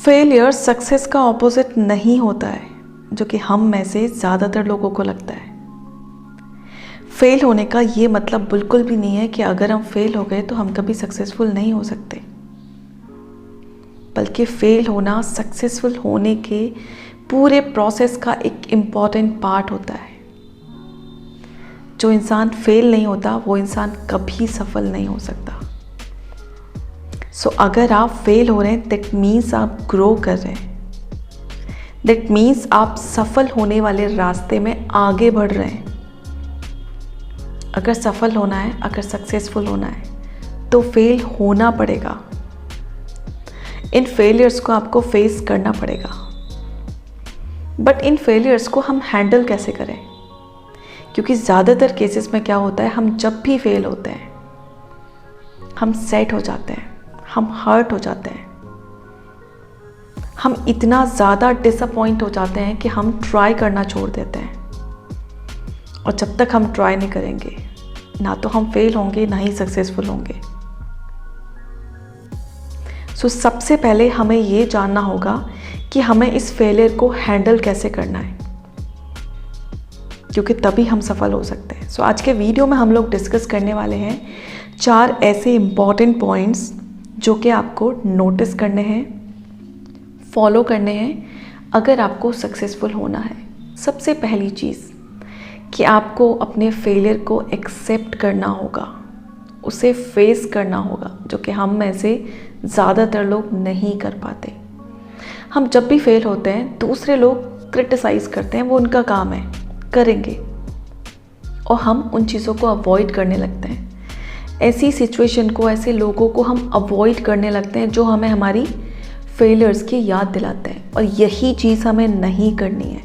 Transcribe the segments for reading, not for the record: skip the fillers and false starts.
Failure success का opposite नहीं होता है, जो कि हम में से ज़्यादातर लोगों को लगता है। फेल होने का ये मतलब बिल्कुल भी नहीं है कि अगर हम फेल हो गए तो हम कभी सक्सेसफुल नहीं हो सकते, बल्कि फेल होना सक्सेसफुल होने के पूरे प्रोसेस का एक इम्पॉर्टेंट पार्ट होता है। जो इंसान फेल नहीं होता वो इंसान कभी सफल नहीं हो सकता। सो अगर आप फेल हो रहे हैं दैट मीन्स आप ग्रो कर रहे हैं, दैट मीन्स आप सफल होने वाले रास्ते में आगे बढ़ रहे हैं। अगर सफल होना है, अगर सक्सेसफुल होना है तो फेल होना पड़ेगा। इन फेलियर्स को आपको फेस करना पड़ेगा। बट इन फेलियर्स को हम हैंडल कैसे करें? क्योंकि ज़्यादातर केसेस में क्या होता है, हम जब भी फेल होते हैं हम सेट हो जाते हैं, हम हर्ट हो जाते हैं, हम इतना ज़्यादा डिसअपॉइंट हो जाते हैं कि हम ट्राई करना छोड़ देते हैं। और जब तक हम ट्राई नहीं करेंगे ना तो हम फेल होंगे ना ही सक्सेसफुल होंगे। सो सबसे पहले हमें ये जानना होगा कि हमें इस फेलियर को हैंडल कैसे करना है, क्योंकि तभी हम सफल हो सकते हैं। सो आज के वीडियो में हम लोग डिस्कस करने वाले हैं 4 ऐसे इम्पॉर्टेंट पॉइंट्स जो कि आपको नोटिस करने हैं, फॉलो करने हैं अगर आपको सक्सेसफुल होना है। सबसे पहली चीज़ कि आपको अपने फेलियर को एक्सेप्ट करना होगा, उसे फेस करना होगा, जो कि हम में से ज़्यादातर लोग नहीं कर पाते। हम जब भी फेल होते हैं दूसरे लोग क्रिटिसाइज़ करते हैं, वो उनका काम है, करेंगे, और हम उन चीज़ों को अवॉइड करने लगते हैं। ऐसी सिचुएशन को, ऐसे लोगों को हम अवॉइड करने लगते हैं जो हमें हमारी फेलियर्स की याद दिलाते हैं, और यही चीज़ हमें नहीं करनी है।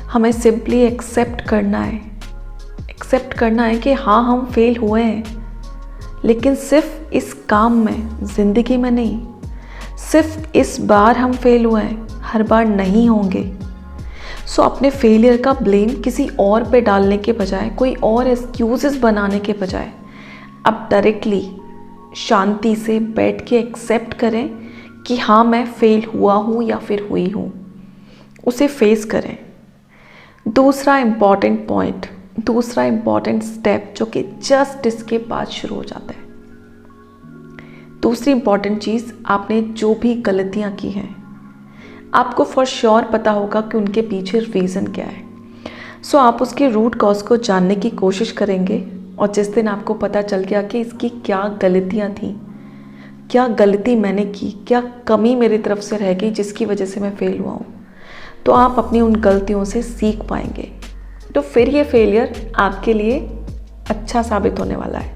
हमें सिंपली एक्सेप्ट करना है, एक्सेप्ट करना है कि हाँ हम फेल हुए हैं, लेकिन सिर्फ इस काम में, ज़िंदगी में नहीं, सिर्फ इस बार हम फेल हुए हैं, हर बार नहीं होंगे। सो अपने फेलियर का ब्लेम किसी और पे डालने के बजाय, कोई और एक्सक्यूजेस बनाने के बजाय, अब डायरेक्टली शांति से बैठ के एक्सेप्ट करें कि हाँ मैं फेल हुआ हूँ या फिर हुई हूँ, उसे फेस करें। दूसरा इम्पॉर्टेंट पॉइंट, दूसरा इम्पॉर्टेंट स्टेप जो कि जस्ट इसके बाद शुरू हो जाता है। दूसरी इम्पॉर्टेंट चीज़, आपने जो भी गलतियाँ की हैं आपको फॉर श्योर पता होगा कि उनके पीछे रीज़न क्या है। सो आप उसके रूट कॉज को जानने की कोशिश करेंगे, और जिस दिन आपको पता चल गया कि इसकी क्या गलतियाँ थी, क्या गलती मैंने की, क्या कमी मेरी तरफ से रह गई जिसकी वजह से मैं फेल हुआ हूँ, तो आप अपनी उन गलतियों से सीख पाएंगे। तो फिर ये फेलियर आपके लिए अच्छा साबित होने वाला है,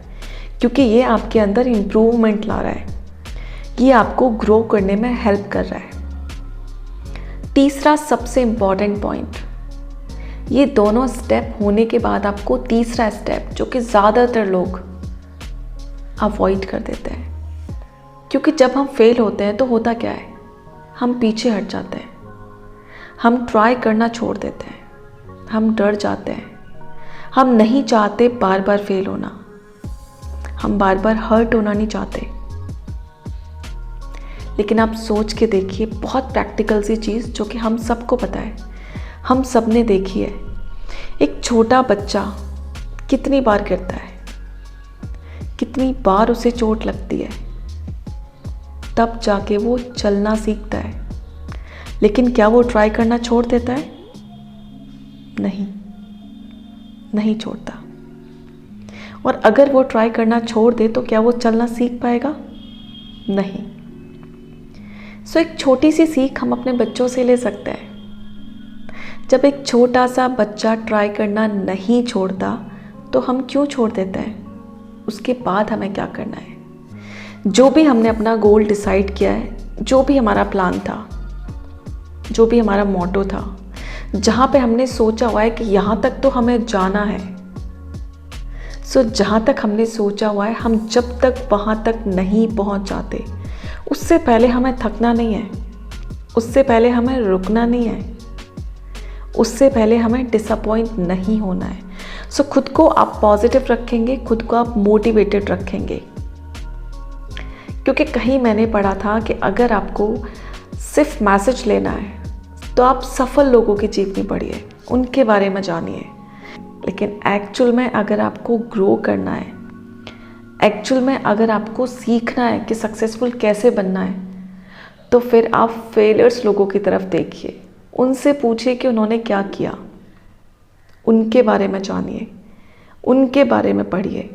क्योंकि ये आपके अंदर इम्प्रूवमेंट ला रहा है, ये आपको ग्रो करने में हेल्प कर रहा है। तीसरा सबसे इम्पॉर्टेंट पॉइंट, ये दोनों स्टेप होने के बाद आपको तीसरा स्टेप, जो कि ज़्यादातर लोग अवॉइड कर देते हैं, क्योंकि जब हम फेल होते हैं तो होता क्या है, हम पीछे हट जाते हैं, हम ट्राई करना छोड़ देते हैं, हम डर जाते हैं, हम नहीं चाहते बार बार फेल होना, हम बार बार हर्ट होना नहीं चाहते। लेकिन आप सोच के देखिए, बहुत प्रैक्टिकल सी चीज़ जो कि हम सबको पता है, हम सब ने देखी है। एक छोटा बच्चा कितनी बार गिरता है, कितनी बार उसे चोट लगती है, तब जाके वो चलना सीखता है। लेकिन क्या वो ट्राई करना छोड़ देता है? नहीं, नहीं छोड़ता। और अगर वो ट्राई करना छोड़ दे तो क्या वो चलना सीख पाएगा? नहीं। सो एक छोटी सी सीख हम अपने बच्चों से ले सकते हैं। जब एक छोटा सा बच्चा ट्राई करना नहीं छोड़ता तो हम क्यों छोड़ देते हैं? उसके बाद हमें क्या करना है? जो भी हमने अपना गोल डिसाइड किया है, जो भी हमारा प्लान था, जो भी हमारा मोटो था, जहाँ पे हमने सोचा हुआ है कि यहाँ तक तो हमें जाना है, सो जहाँ तक हमने सोचा हुआ है, हम जब तक वहाँ तक नहीं पहुँच जाते, उससे पहले हमें थकना नहीं है, उससे पहले हमें रुकना नहीं है, उससे पहले हमें डिसअपॉइंट नहीं होना है। सो खुद को आप पॉजिटिव रखेंगे, खुद को आप मोटिवेटेड रखेंगे क्योंकि कहीं मैंने पढ़ा था कि अगर आपको सिर्फ मैसेज लेना है तो आप सफल लोगों की जीवनी पढ़िए, उनके बारे में जानिए। लेकिन एक्चुअल में अगर आपको ग्रो करना है, एक्चुअल में अगर आपको सीखना है कि सक्सेसफुल कैसे बनना है, तो फिर आप फेलियर्स लोगों की तरफ देखिए, उनसे पूछिए कि उन्होंने क्या किया, उनके बारे में जानिए, उनके बारे में पढ़िए।